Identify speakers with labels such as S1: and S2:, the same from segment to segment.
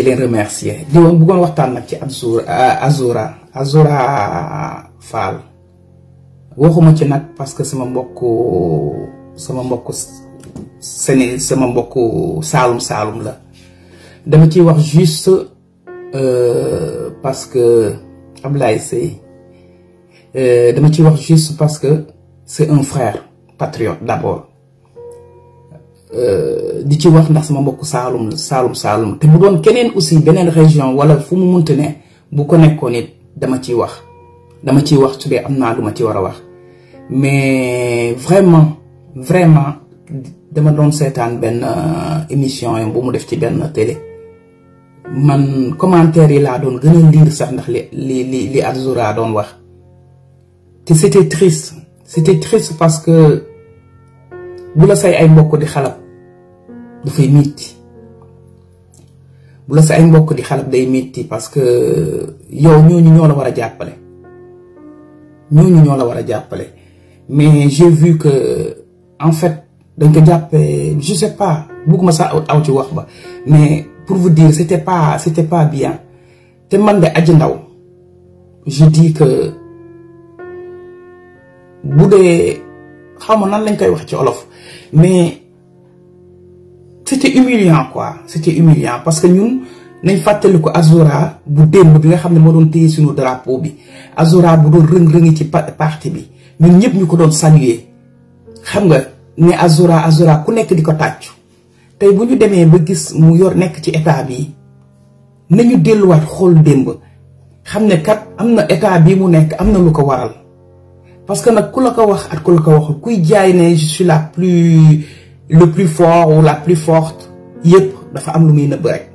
S1: leen remercier di woon bëggoon waxtaan nag ci Azoura Fall waxuma ci nag parce que sama mbokku Saalum la dama ciy wax juste parce que Ablaye Seye dama ciy wax juste parce que c'est un frère patriote d'abord di ci wax ndax sama mbokku Saalum te bu doon keneen aussi beneen région wala fu mu munti ne bu ko nekkoon it dama ciy wax su dee am naa lu ma ci war a wax mais vraiment dama doon seetaan benn émission bu mu def ci benn télé man commentaire yi laa doon gën a lire sax ndax li Azoura doon wax te c'était triste parce que bu la say ay mbokk di xalab dafay metti bu la say ay mbokk di xalab day metti parce que yow ñooñu ñoo la war a jàppale mais j'ai vu que en fait dañ ko jàppee je sais pas bëgguma sax aw ci wax ba mais pour vous dire c'était pas bien te man de Adji Ndao je dis que bu dee xaw ma nan lañ koy wax ci olof mais c'était humiliant parce que ñun nañ fàttali ko Azoura bu démb bi nga xam ne moo doon téye suñu drapeau bi Azoura bu doon rëng-rëngi ci parti bi ñun ñëpp ñu ko doon saluer xam nga ne Azoura ku nekk di ko tàccu tey bu ñu demee ba gis mu yor nekk ci état bi nañu delluwaat xool démb xam ne kat am na état bi mu nekk am na lu ko waral parce que nag ku la ko wax ak ku la ko waxul kuy jaay ne je suis le plus fort ou la plus forte yëpp dafa am lu muy nëbb rek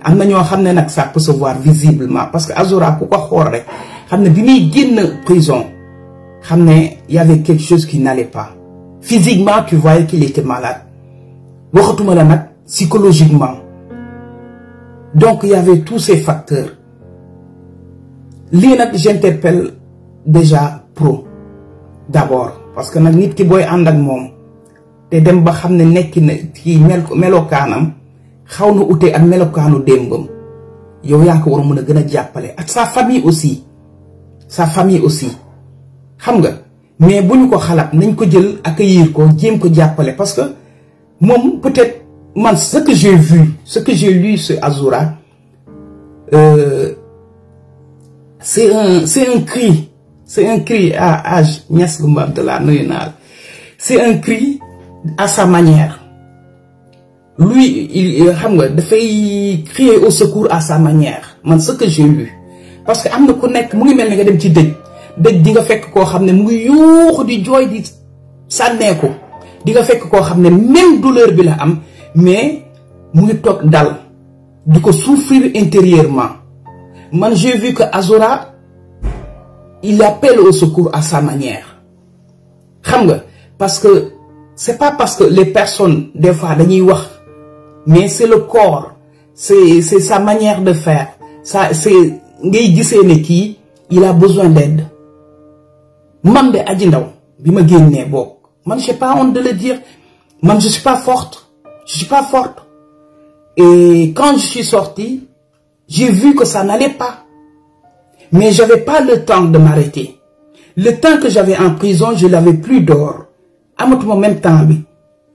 S1: am na ñoo xam ne nag ça peut se voir visiblement parce que Azoura ku ko xool rek xam ne bi muy génn prison xam ne y avait quelque chose qui n'allait pas physiquement tu voyais qu'il était malade waxatuma la nag psychologiquement donc il y avait tous ces facteurs lii nag j'interpelle déjà pro d'abord parce que nag nit ki booy ànd ak moom te dem ba xam ne nekki na kii melokaanam xaw na ute ak melokaanu démbam yow yaa ko war a mën a gën a jàppale ak sa famille aussi xam nga mais bu ñu ko xalaat nañ ko jël accueillir ko jéem ko jàppale parce que moom peut-être man ce que j'ai lu sur Azoura c'est un cri à Niass Goumba Abdallah nuyu naa la c'est un cri à sa manière lui il xam nga dafay crier au secours à sa manière man ce que j'ai lu parce que am na ku nekk mu ngi mel ni nga dem ci dëj di nga fekk koo xam ne mu ngi yuuxu di jooy di sànneeku di nga fekk koo xam ne même douleur bi la am mais mu ngi toog dal di ko souffrir intérieurement man j'ai vu que Azoura il appelle au secours à sa manière xam nga parce que c'est pas parce que les personnes des fois dañuy wax mais c'est le corps c'est sa manière de faire ça c'est ngay gisee ne kii il a besoin d'aide man de Adji Ndao bi ma génnee boobu man j'ai pas honte de le dire man je suis pas forte et quand je suis sortie j'ai vu que ça n'allait pas mais j'avais pas le temps de m'arrêter le temps que j'avais en prison je l'avais plus dehors amatuma même temps bi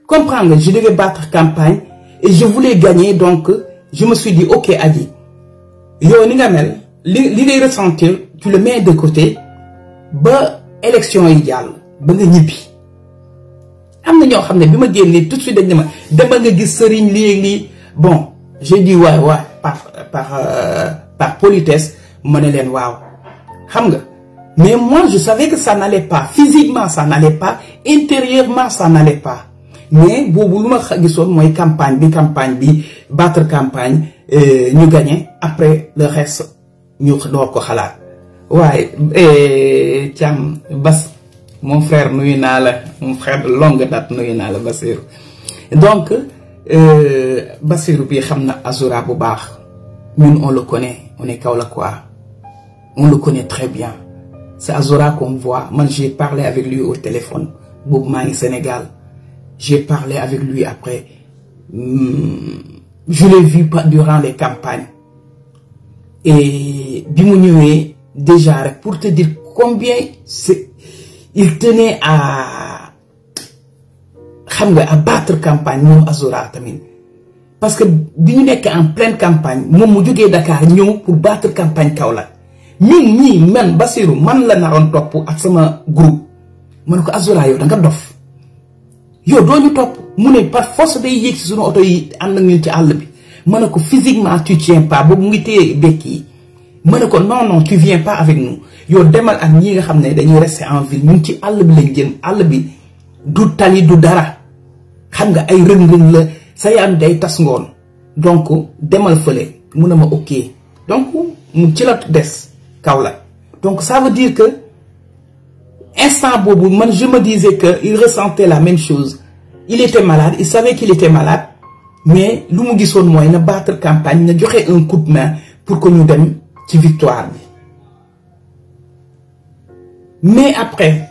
S1: comprendre nga je devais battre campagne et je voulais gagner donc je me suis dit ok Adji yow ni nga mel li ngay ressentir tu le mets de côté ba élection yi jàll ba nga ñibbi am na ñoo xam ne bi ma génnee tout de suite dañ ne ma demal nga gis sëriñ lii bon j'ai dit waay par politesse ma ne leen waaw xam nga mais moi je savais que ça n'allait pas physiquement ça n'allait pas intérieurement ça n'allait pas mais boobu lu ma gisoon mooy campagne bi battre campagne ñu gagné après le reste ñu door ko xalaat waaye Thiam Bas mon frère nuyu naa la mon frère de longue date nuyu naa la Bassirou donc Bassirou bi xam na Azoura bu baax ñun on le connaît on est Kaolackois on le connaît très bien c'est Azoura qu'on voit man j'ai parlé avec lui au téléphone boobu maa ngi Sénégal j'ai parlé avec lui après je l'ai vu durant les campagnes. Et Bimounyoué, déjà, pour te dire combien il tenait à battre campagne, nous, Azura, Tamine. Parce que Bimou n'est qu'en pleine campagne, nous, nous, Dakar, nous, pour battre campagne Kaolack. Nous, même, Bassirou, man la naron top pour sama groupe. Man ko Azura, yo, danga dof. Yo, do ñu top, mu ne par force day yéeg ci sunu auto yi and ak ñun ci àll bi. Manako physiquement tu tiens pas, bobu mu ngi téye bekki. Manako non, tu viens pas avec nous. Yo demal ak ñi nga xamné dañuy rester en ville, ñun ci àll bi lañ jëm, àll bi du tali du dara. Xam nga ay rëng-rëng la, sa yaam day tas ngoon. Donc demal fële, mu ne ma OK. Donc mu ci la des Kaolack. Donc ça veut dire que instant bobu, man je me disais que il ressentait la même chose. Il était malade, il savait qu'il était malade, mais lu mu gisoon mooy na battre campagne, na joxe un coup de main pour que ñu dem ci victoire bi. Mais après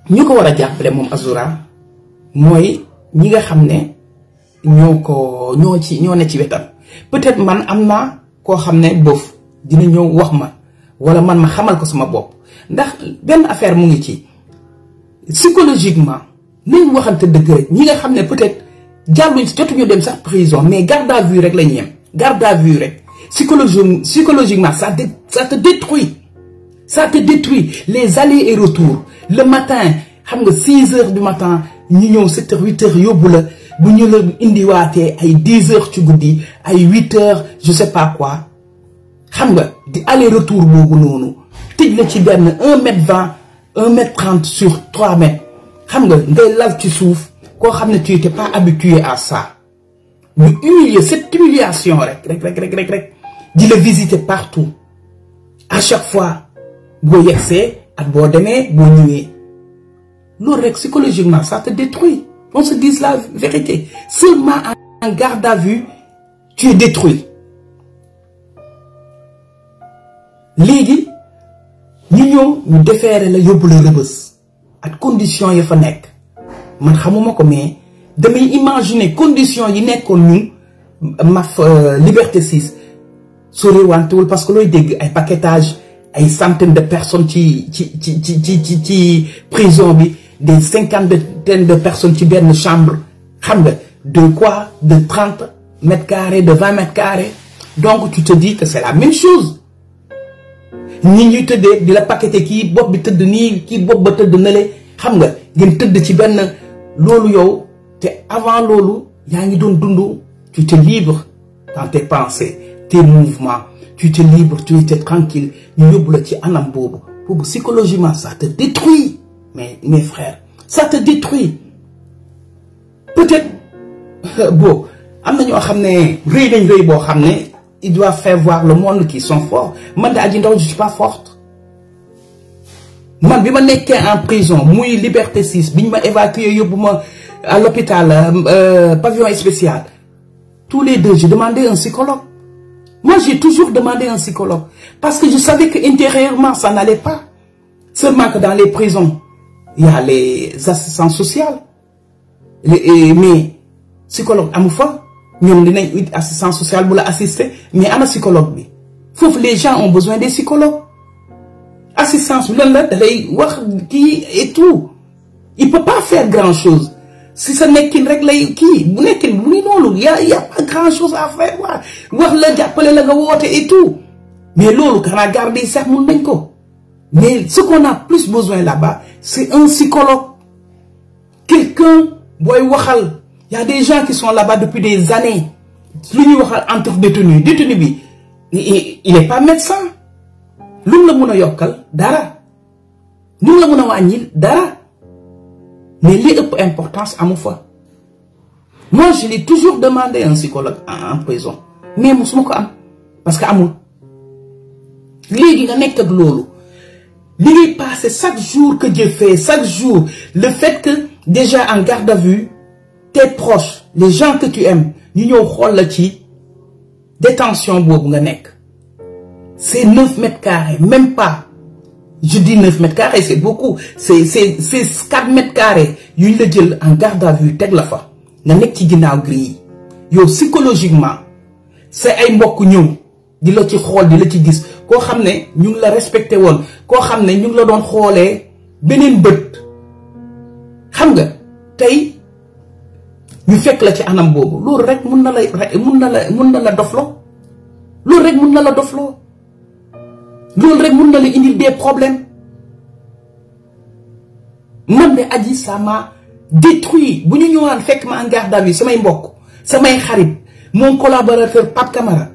S1: ñu ko war a jàppale moom Azura mooy ñi nga xam ne ñoo ne ci wetam. Peut-être man am naa koo xam ne bof dina ñëw wax ma wala man ma xamal ko sama bopp ndax benn affaire mu ngi ci psychologiquement nañ waxante dëgg rek ñi nga xam ne peut-être jàlluñ ci jotuñu dem sax prison mais garde à vue rek la ñu yem garde à vue rek psychologiquement ça te détruit. Ça te détruit. Les allers et retours. Le matin, 6h du matin, nous 7h, 8h, yobula, bu ñu la indiwaatee ay 10h ci guddi, ay 8h, je sais pas quoi. Xam nga di aller retour boobu noonu. Tëj la ci benn 1m20, 1m30 sur 3 mètres. Xam nga ngay lal ci suuf koo xam ne tu n'étais pas habitué à ça. Ñu humilier cette humiliation rek. Di le visiter partout. À chaque fois. Bo yexé ak bo démé bo ñuwé lool rek psychologiquement ça te détruit. On se dise la vérité. Seulement en garde à vue tu es détruit. Légui ñu ñëw ñu déféré la yobul rebeus ak condition ya fa nek man xamuma ko mais damay imaginer condition yi nekkon ñu maf Liberté 6 sori wantewul parce que loy dégg ay paquetage ay centaines de personnes ci prison bi des 50 de personnes ci benn chambre xam nga de quoi de 30 mètres carrés de 20 mètres carrés donc tu te dis que c'est la même chose ñi ñuy tëddee di la paqueté kii bopp bi tëdd nii kii bopp ba tëdd na le xam nga ngeen tëdd ci benn loolu yow te avant loolu yaa ngi doon dund tu te libre dans tes pensées tes mouvements tu te libre, tu étais tranquille, psychologiquement, ça te détruit, mes frères. Ça te détruit. Peut-être, bon, ils doivent faire voir le monde qui sont forts. Moi, je ne suis pas forte. Moi, je suis en prison, moi, Liberté 6, je m'a évacué à l'hôpital, pavillon spécial. Tous les deux, j'ai demandé un psychologue. Moi, j'ai toujours demandé un psychologue. Parce que je savais qu'intérieurement, ça n'allait pas. Seulement que dans les prisons, il y a les assistants sociaux. Mais, psychologue, amoufa, nous avons une assistance sociale pour l'assister, mais un psychologue. Les gens ont besoin des psychologues. Assistance, et tout. Il ne peut pas faire grand-chose. Si ce n'est qu'une règle qui, il n'y a pas grand chose à faire. Et tout. Mais l'eau, quand on a gardé ça, mais ce qu'on a plus besoin là-bas, c'est un psychologue. Quelqu'un, il y a des gens qui sont là-bas depuis des années. Entre détenus. Détenu, il n'est pas médecin. L'homme le mouna yokal, dara. L'homme le mouna wanyil, dara. Mais l'importance à mon foi. Moi, je l'ai toujours demandé à un psychologue en prison. Mais je ne pas. Parce que amour. L'idée de l'eau. L'idée passe chaque jour que Dieu fait, chaque jour. Le fait que, déjà en garde à vue, tes proches, les gens que tu aimes, nous avons détention pour c'est 9 mètres carrés, même pas. Je dis 9 mètres carrés, c'est beaucoup. C'est 4 mètres carrés. Il le dit en garde à vue, teg la fa. Nga nek ci ginaaw grille. yow psychologiquement c'est ay mbokk ñëw di la ci xool di la ci gis koo xam ne ñu ngi la respecté woon koo xam ne ñu ngi la doon xoolee beneen bët xam nga tey ñu fekk la ci anam boobu loolu rek mun na la dofloo loolu rek mun na la dofloo loolu rek mun na la indil des problèmes man de Adji ça m'a détruit bu ñu ñëwaan fekk ma en garde à vue samay mbokk samay xarit mon collaborateur Pape Camara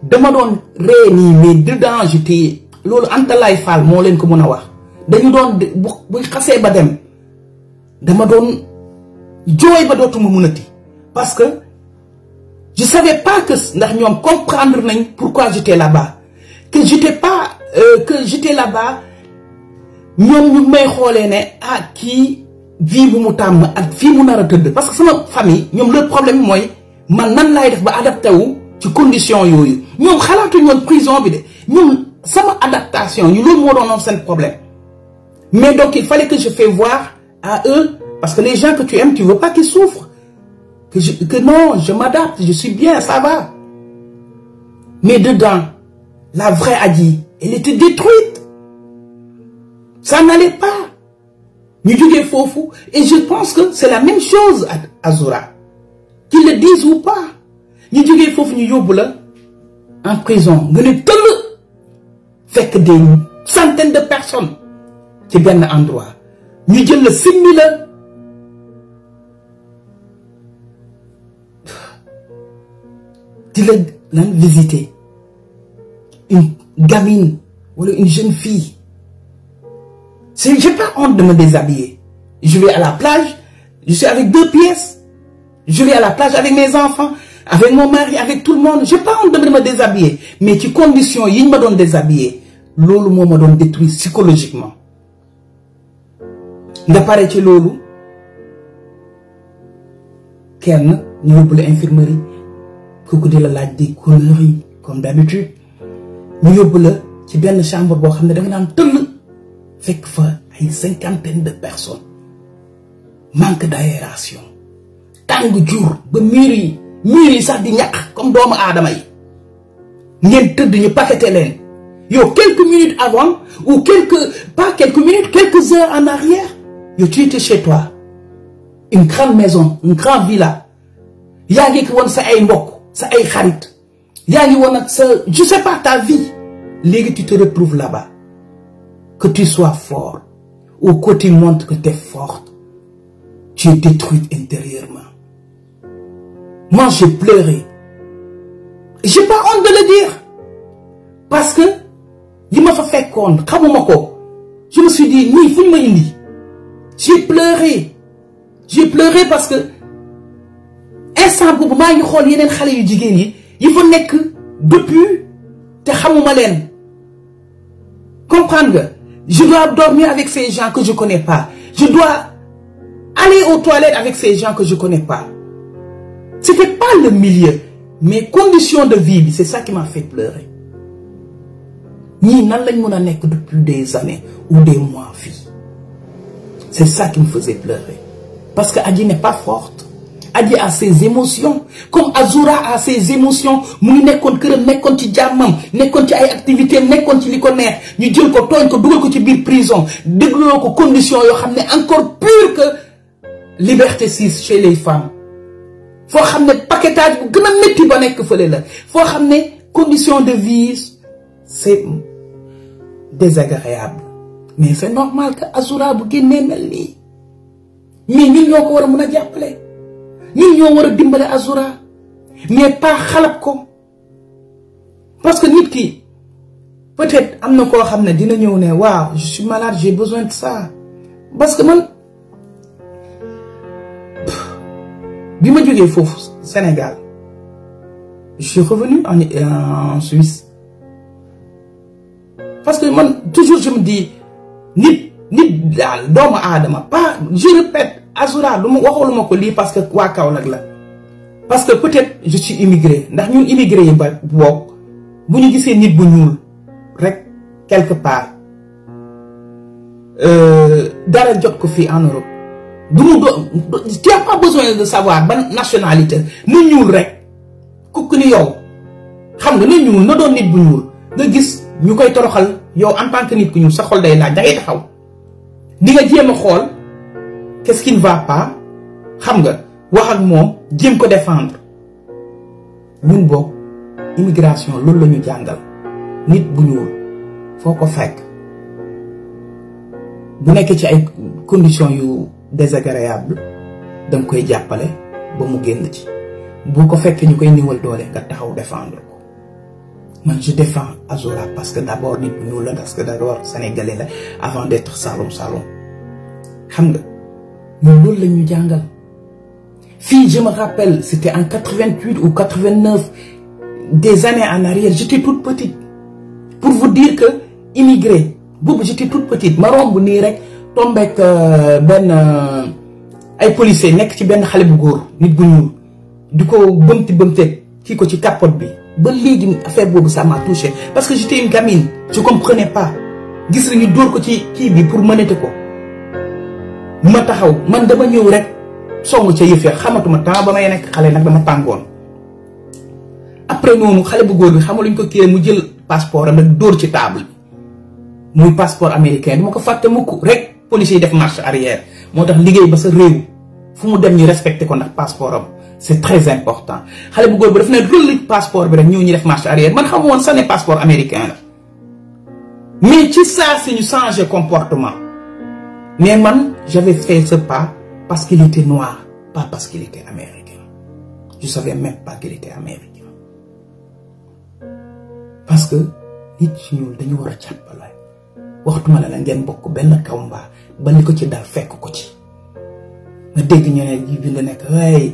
S1: dama doon ree nii mais dedans j'étais loolu Anta Lay Fall moo leen ko mën a wax dañu doon bu xasee ba dem dama doon jooy ba dootuma mënati parce que je savais pas que ndax ñoom comprendre nañ pourquoi j'étais là-bas que j'étais là-bas ñoom ñu may xoolee ne ah kii vie bu mu tàmm ak fii mu nar a tëdd parce que sama famille ñoom le problème mooy man nan laay def ba adapté wu ci condition yooyu ñoom xalaatuñu woon prison bi de ñoom sama adaptation ñu loolu moo doonoon seen problème mais donc il fallait que je fasse voir à eux parce que les gens que tu aimes tu veux pas qu'ils souffrent que non je m'adapte je suis bien ça va mais dedans la vraie Adji elle était détruite ça n'allait pas ñu jógee foofu et je pense que c'est la même chose à Azoura qu'ils le disent ou pas ñu jógee foofu ñu yóbbu la en prison nga ne tëll fekk des centaines de personnes ci benn endroit ñu jël la simmi la di la lan visiter une gamine wala une jeune fille j'ai pas honte de me déshabiller je vais à la plage je suis avec 2 pièces je vais à la plage avec mes enfants avec mon mari avec tout le monde j'ai pas honte de me déshabiller mais ci condition yi ñu ma doon déshabiller loolu moo ma doon détruire psychologiquement nga pare ci loolu kenn ñu yóbbu la infirmerie kooku di la laaj des couleurs yi comme d'habitude ñu yóbbu la ci benn chambre boo xam ne da nga naan tëll fekk fa ay 50aine de personnes manque d'aération tàng jur ba miir yi sax di ñaq comme doomu aadama yi ngeen tëdd ñu paqueté leen yow quelques minutes avant ou quelques heures en arrière yow tu étais chez toi une grande maison une grande villa yaa ngi ko woon sa ay mbokk sa ay xarit yaa ngi woon ak sa je sais pas ta vie léegi tu te retrouves là-bas que tu sois fort ou que tu montres que tu es forte tu es détruite intérieurement moi j'ai pleuré j'ai pas honte de le dire parce que li ma fa fekkoon xamuma ko je me suis dit nii fu ñu ma indi j'ai pleuré parce que instant boobu maa ngi xool yeneen xale yu jigéen yi fa nekk depuis te xamuma leen comprendre nga je dois dormir avec ces gens que je connais pas je dois aller aux toilettes avec ces gens que je connais pas c'était pas le milieu mais conditions de vie bi c'est ça qui m'a fait pleurer ñii nan lañ mën a nekk depuis des années ou des mois fii c'est ça qui me faisait pleurer parce que Adji n'est pas forte Adji a ses émotions comme Azoura a ses émotions mu ngi nekkoon këram nekkoon ci jàmmam nekkoon ci ay activités nekkoon ci li ko neex ñu jël ko tooñ ko dugal ko ci biir prison dégloo ko conditions yoo xam ne encore pire que liberté 6 chez les femmes foo xam ne paquetage bu gën a métti ba nekk fële la foo xam ne conditions de vie c'est désagréable mais c'est normal que Azoura bu génnee mel nii mais ñun ñoo ko war a mën a jàppale ñun ñoo war a dimbale Azoura mais pas xalab ko parce que nit ki peut-être am na koo xam ne dina ñëw ne waaw je suis malade j'ai besoin de ça parce que man bi ma jógee foofu Sénégal je suis revenu en Suisse parce que man toujours je me dis nit daal doomu aadama pas je répète Azoura lu ma waxuluma ko lii parce que waa Kaolack la parce que peut-être je suis immigré ndax ñun immigré yi ba boog bu ñu gisee nit bu ñuul rek quelque part dara jot ko fii en Europe tu n'as pas besoin de savoir ban nationalité na ñuul rek ku ni yow xam nga na ñuul na doon nit bu ñuul nga gis ñu koy toroxal yow en tant que nit ku ñuul sa xol day laaj da ngay taxaw di nga jéem a xool qu'est-ce qui ne va pas xam nga wax ak moom jéem ko défendre ñun boog immigration loolu la ñu jàngal nit bu ñuul foo ko fekk bu nekkee ci ay conditions yu désagréable da nga koy jàppale ba mu génn ci bu ko fekkee ñu koy néewal doole nga taxaw défendre ko man je défends Azoura parce que d'abord nit bu ñuul la parce que d'abord sénégalais la avant d'être Saloum xam nga ñun loolu la ñu jàngal fii je me rappelle c'était en 88 ou 89 des années en arrière j'étais toute petite pour vous dire que immigré boobu j'étais toute petite ma romb nii rek tombeek benn ay policiers nekk ci benn xale bu góor nit bu ñuul di ko bëmteeg kii ko ci capote bi ba léegi affaire boobu ça m'a touché parce que j'étais une gamine je comprenais pas gis nañu dóor ko ci kii bi pour mënate ko ma taxaw man dama ñëw rek song ca yëf ya xamatuma temps ba may nekk xale nag dama tàngoon après noonu xale bu góor bi xama luñ ko kii mu jël passeport am rek dóor ci table bi muy passeport américain du ma ko fàtte mukk rek policiers yi def marche arrière moo tax liggéey ba sa réew fu mu dem ñu respecté ko ndax passeport am c'est très important xale bu góor bi daf ne rëll passeport bi rek ñëw ñu def marche arrière man xamu woon sax ne passeport américain la mais ci saa si ñu changé comportement mais man j'avais fait ce pas parce qu'il était noir pas parce qu'il était américain je savais même pas qu'il était américain parce que nit ci ñuul dañu war a jàppale waxtuma la ngeen bokk benn kaw mbaa ba li ko ci dal fekk ko ci nga dégg ñeneen ji bind nekk waaye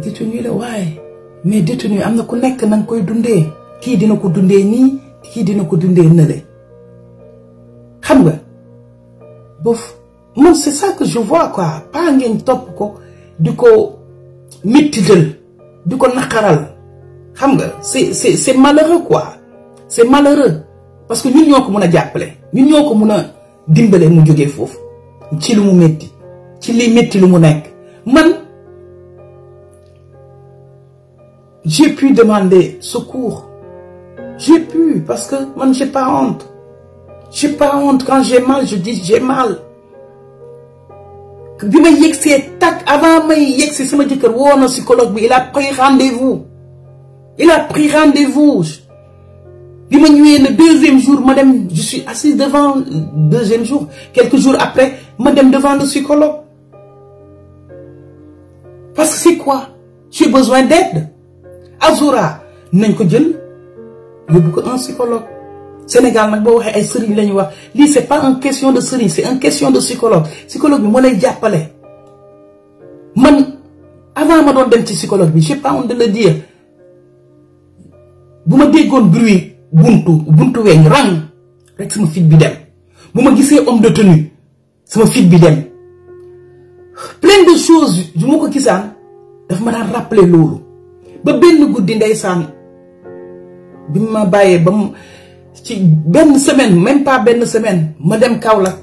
S1: détenu la waaye mais détenu am na ku nekk na nga koy dundee kii dina ko dundee nii kii dina ko dundee nële xam nga bof man c'est ça que je vois quoi pas ngeen topp ko di ko mittital di ko naqaral xam nga c'est malheureux quoi c'est malheureux parce que ñun ñoo ko mën a jàppale ñun ñoo ko mën a dimbale mu jógee foofu ci lu mu métti ci li métti lu mu nekk man j'ai pu demander secours j'ai pu parce que man j'ai pas honte quand j'ai mal je dis j'ai mal bi may yegsee tak avant may yegsi sama jëkkër woo na psychologue bi il a pris rendez-vous bi ma ñëwee le deuxième jour ma dem je suis assise devant le deuxième jour quelques jours après ma dem devant le psychologue parce que c'est quoi j'ai besoin d'aide Azoura nañ ko jël yóbbu ko un psychologue Sénégal nag boo waxee ay sëriñ la ñu wax lii c'est pas une question de sëriñ c'est une question de psychologue bi moo lay jàppale man avant ma doon dem ci psychologue bi j'ai pas honte de le dire bu ma déggoon bruit buntu weñ rang rek sama fit bi dem bu ma gisee homme de tenue sama fit bi dem plein de choses yu ma ko gisaan daf ma daan rappeler loolu ba benn guddi ndeysaan bi ma bàyyee ba mu ci benn semaine même pas benn semaine ma dem Kaolack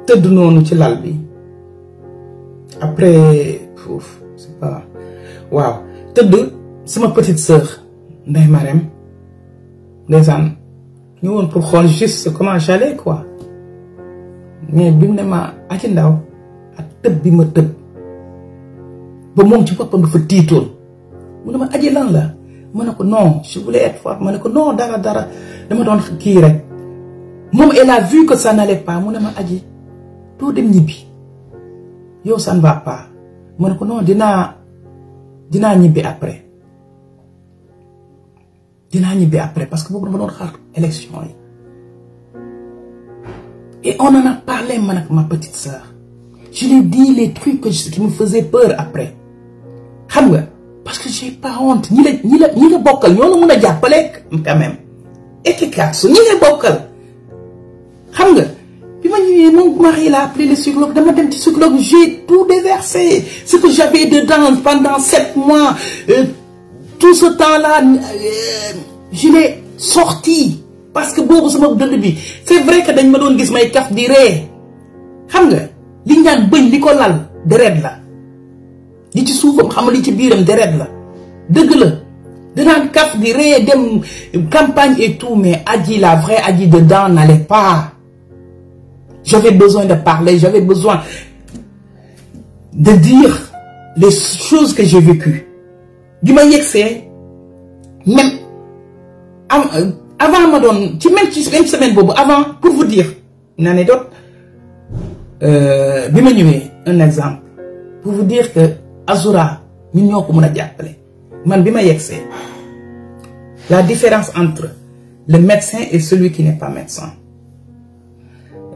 S1: tëdd noonu ci lal bi après c'est pas waaw tëdd sama petite sœur Ndeye Marème ndeysaan ñu woon pour xool juste comment j'allais quoi mais bi mu ne ma Adji Ndao ak tëb bi ma tëb ba moom ci boppam dafa tiitoon mu ne ma Adji lan la ma ne ko non je voulais être forte ma ne ko non dara dama doon kii rek moom elle a vu que ça n'allait pas mu ne ma Adji doo dem ñibbi yow ça ne va pas ma ne ko non dinaa ñibbi après parce que boobu dama doon xaar élection yi et on en a parlé man ak ma petite sœur je lui ai dit les trucs qui me faisaient peur après xam nga parce que j'ai pas honte ñi la bokkal ñoo la mën a jàppale quand même efficace ñi la bokkal xam nga bi ma ñëwee mon mari il a appelé le psychologue dama dem ci psychologue j'ai tout déversé ce que j'avais dedans pendant 7 mois tout ce temps-là je l'ai sorti parce que boobu sama dënd bi c'est vrai que dañ ma doon gis may kaf di ree xam nga li ñaan bëñ li ko lal deret la li ci suufam xam li ci biiram deret la dëgg la danaan kaf di ree dem campagne et tout, mais Adji, la vraie Adji dedans n'allait pas. J'avais besoin de parler, j'avais besoin de dire les choses que j'ai vécues. Du manière que c'est, même avant même une semaine bobo, avant, pour vous dire une anecdote, un exemple, pour vous dire que Azura, nous sommes man bima yexé la différence entre le médecin et celui qui n'est pas médecin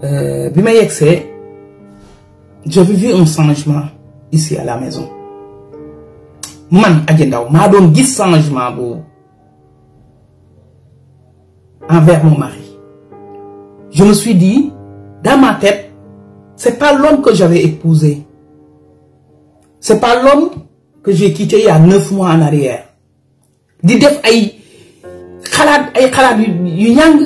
S1: bima yexé j'avais vu un changement ici à la maison man Adji Ndao ma don gis changement bo envers mon mari. Je me suis dit dans ma tête, c'est pas l'homme que j'avais épousé, c'est pas l'homme que j'ai quitté il y a 9 mois en arrière. Di def ay xalaat yu ñang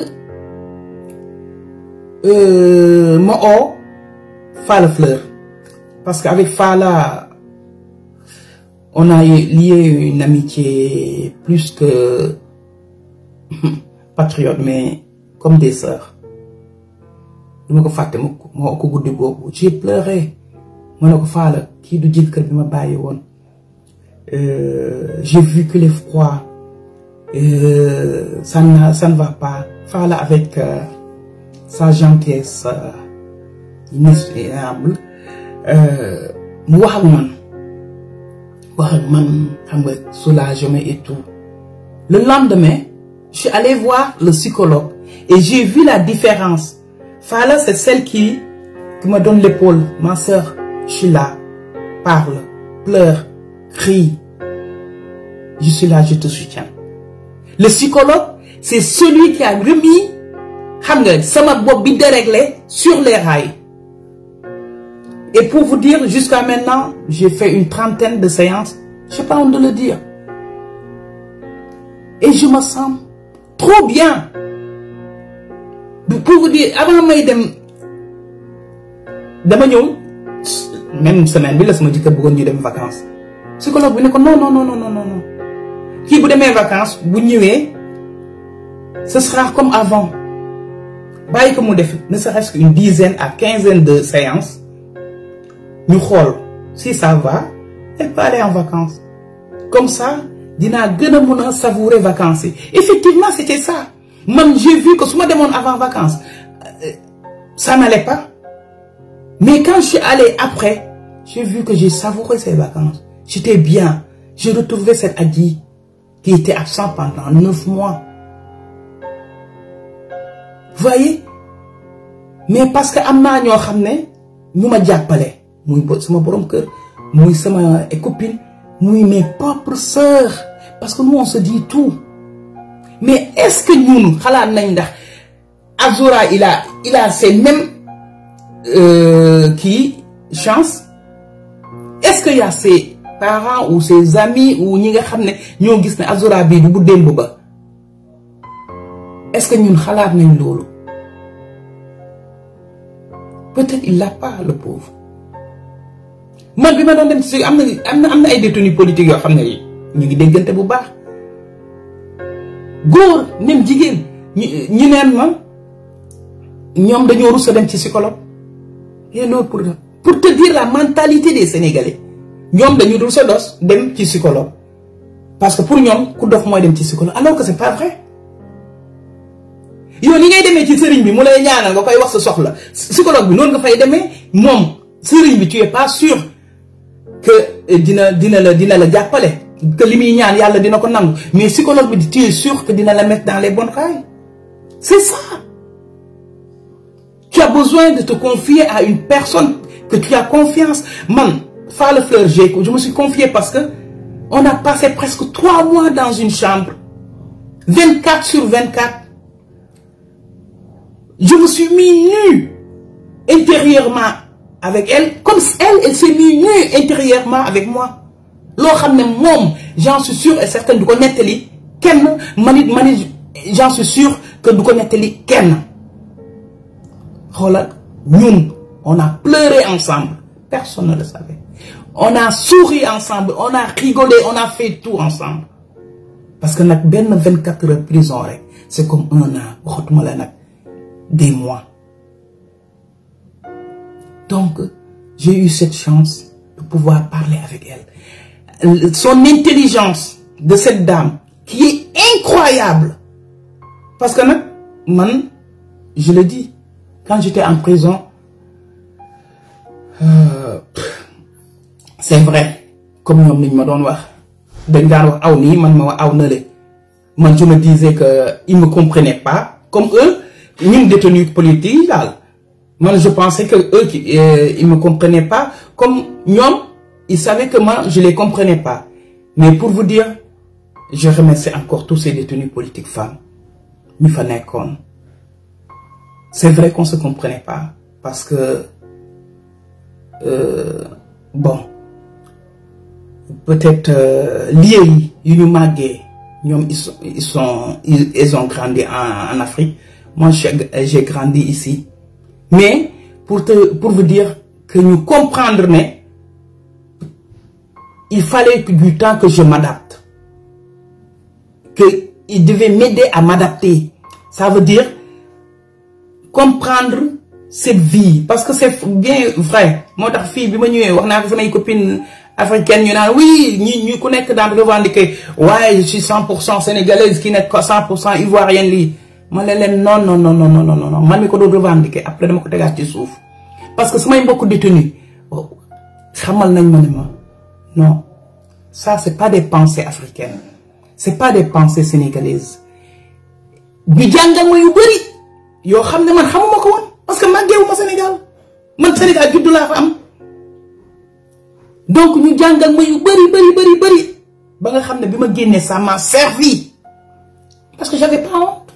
S1: mo o Fala Fleur, parce qu'avec Fala on a lié une amitié plus que patriote, mais comme des sœurs. J'ai pleuré. J'ai vu que les froids, ça ne va pas. Fala avec sa gentillesse inespérable, soulagement et tout. Le lendemain, je suis allée voir le psychologue et j'ai vu la différence. Fala, c'est celle qui me donne l'épaule. Ma soeur, je suis là, parle, pleure, crie. Je suis là, je te soutiens. Le psychologue, c'est celui qui a remis sama bob bi déréglé sur les rails. Et pour vous dire, jusqu'à maintenant, j'ai fait une 30aine de séances. Je n'ai pas honte de le dire. Et je me sens trop bien. Pour vous dire, avant Maïdem, même semaine, je me dis que je vais en vacances. Le psychologue me dit non. Qui vous mes vacances, vous n'y ce sera comme avant. Ne serait-ce qu'une dizaine à 15aine de séances. Nous regardons. Si ça va, elle peut aller en vacances. Comme ça, dina gëna savourer vacances. Effectivement, c'était ça. Même j'ai vu que si je demande avant vacances, ça n'allait pas. Mais quand je suis allée après, j'ai vu que j'ai savouré ces vacances. J'étais bien. J'ai retrouvé cette Adji qui était absente pendant 9 mois. Vous voyez? Mais parce que amna ñoo xamné ñuma jappalé muy sama borom kër muy sama copine muy mes propres sœurs, parce que nous on se dit tout. Mais est-ce que nous xalaat nañ ndax Azura il a ces mêmes chance? Est-ce qu'il y a ses parents ou ses amis ou ñi nga xamné ñoo gis né Azura bi du bu demb ba? Est-ce que ñun xalaat nañ lolu? Peut-être il l'a pas, le pauvre. Man bi ma doon dem ci amna ay détenus politiques yo xamné ñi ngi déggante bu baax. Góor même jigéen ñi neen ma ñoom dañoo rus a dem ci psychologue. Et non, pour te dire la mentalité des Sénégalais, ñoom dañu rus a dos dem ci psychologue. Parce que pour ñoom ku dof mooy dem ci psychologue, alors que c'est pas vrai. Yo ni ngay démé ci sëriñ bi mu lay ñaanal nga koy wax sa soxla psychologue bi non nga fay démé mom sëriñ bi tu es pas sûr que dina la jappalé que limi ñaan yalla dina ko nangu, mais psychologue bi tu es sûr que dina la mettre dans les bonnes rails. C'est ça. Tu as besoin de te confier à une personne que tu as confiance. Man, Fala Fleur, je me suis confié parce que on a passé presque 3 mois dans une chambre 24 sur 24. Je me suis mis nu intérieurement avec elle, comme elle s'est mis nue intérieurement avec moi. J'en suis sûr et certain de connaître les j'en suis sûr que du ko nettali kenn. Xoolal ñun on a pleuré ensemble, personne ne le savait. On a souri ensemble, on a rigolé, on a fait tout ensemble. Parce que nak ben 24 heures de prison rek, c'est comme un an, waxatuma la nak des mois. Donc j'ai eu cette chance de pouvoir parler avec elle. Son intelligence de cette dame qui est incroyable. Parce que nak man, je le dis, quand j'étais en prison, c'est vrai, comme ñom niñ ma doon wax, dañ daan wax aw ni man ma wax aw na le. Man je me disais que ils me comprenaient pas comme eux, ñun détenus politiques là. Moi je pensais que eux ils me comprenaient pas comme ñom, ils savaient que moi je les comprenais pas. Mais pour vous dire, je remercie encore tous ces détenus politiques femmes. Ñu fa nekkoon. C'est vrai qu'on se comprenait pas parce que bon, peut-être liés ils ont grandi en Afrique. Moi j'ai grandi ici. Mais pour vous dire que nous comprendre, il fallait du temps que je m'adapte. Il devait m'aider à m'adapter. Ça veut dire comprendre cette vie. Parce que c'est bien vrai. Moi, ta fille, mes copines africaines, oui, nous connaissons dans le revendiquer. Ouais, je suis 100% sénégalaise, qui n'est que 100% ivoirienne. Moi, non. Moi, je suis revendiquer. Après, je me suis parce que si j'ai beaucoup de détenus, non. Ça, c'est pas des pensées africaines. C'est pas des pensées sénégalaises. Bijanga mo yu bari yo xamne man xamuma ko won parce que maggeewuma Sénégal man Sénégal juddu la fa am donc ñu jangal ma yu bari ba nga xamne bima génné ça m'a servi parce que j'avais pas honte.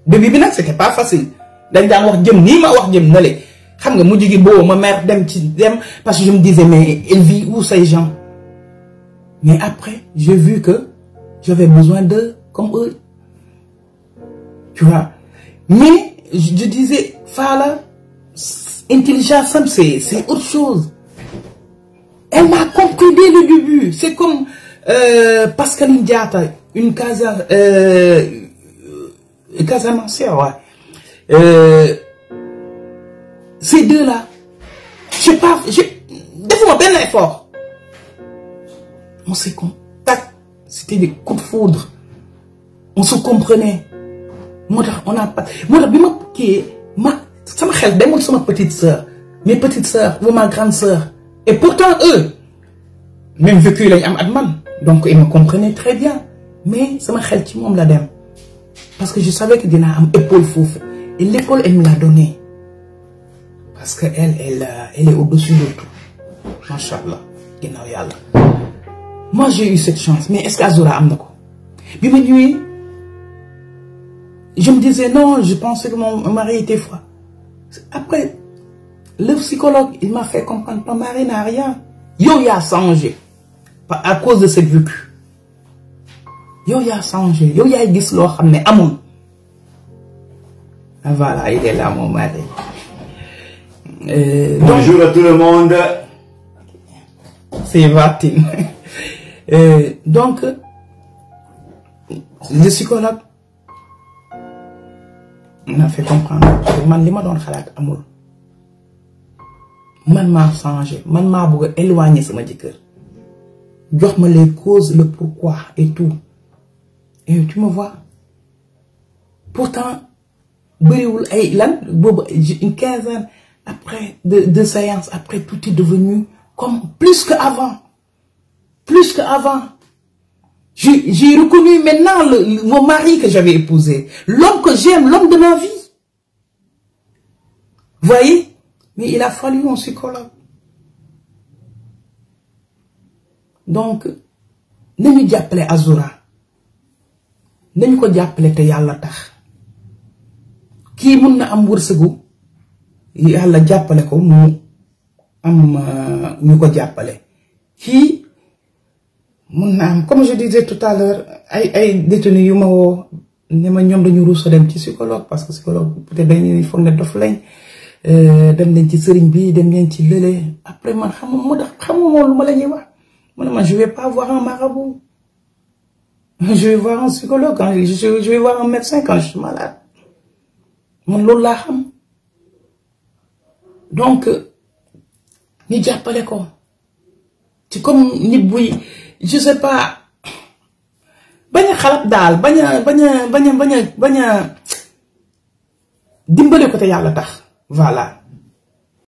S1: Début bi nak c'était pas facile dañ daan wax jëm ni ma wax jëm nalé xam nga mujj gi bo ma mère dem parce que je me disais mais elle vit où ces gens. Mais après j'ai vu que j'avais besoin d'eux comme eux. Tu vois. Mais je disais, Fala, intelligence, c'est autre chose. Elle m'a compris dès le début. C'est comme Pascaline Diatta, une Casamancière, ouais. Ces deux-là, défends-moi bien l'effort. On s'est contact. C'était des coups de foudre. On se comprenait. Moi, on a pas. Moi, ça m'a fait des ma petite soeur, mes petites soeurs ou ma grande soeur. Et pourtant, eux, même vécu, ils ont adman. Donc, ils me comprenaient très bien. Mais ça m'a fait petit monde là-dedans. Parce que je savais que Dina a une épaule fouf. Et l'épaule, elle me l'a donnée. Parce qu'elle est au-dessus de tout. Masha'Allah. Moi, j'ai eu cette chance. Mais est-ce qu'Azura a eu? Je me disais non, je pensais que mon mari était froid. Après, le psychologue, il m'a fait comprendre, ton mari n'a rien. Yo, il a changé. À cause de cette vécu. Yo, il a changé. Yo, il a dit ce qu'il mais amon. Voilà, il est là, mon mari.
S2: Bonjour à tout le monde.
S1: C'est Vatine. Donc, le psychologue m'a fait comprendre que man li ma doon xalaat amul man m'a changé man m'a bëgg éloigner sama jëkkër jox ma les causes le pourquoi et tout et tu me vois pourtant bëriwul ay lan boobu une quinzaine après de séances après tout est devenu comme plus qu'avant J'ai reconnu maintenant mon mari que j'avais épousé, l'homme que j'aime, l'homme de ma vie. Vous voyez? Mais il a fallu un psychologue. Donc, nañu jàppale Azura nañu ko jàppale te yàlla tax kii mun na am wërsëgu yàlla jàppale ko mu am ñu ko jàppale kii mun na am comme je disais tout à l'heure ay détenus yu ma woo ne ma ñoom dañu ruus dem ci psychologue parce que psychologue peut-être dañuy foog ne dof lañ dem nañ ci sëriñ bi dem nañ ci lële après man xamuma lu ma la ñuy wax mu ne ma je vais pas voir un marabout je vais voir un psychologue quand je vais voir un médecin quand je suis malade man loolu laa xam donc ñu jàppale ko ci comme nit buy je sais pas bañ a xalab daal bañ a dimbale ko te yàlla tax voilà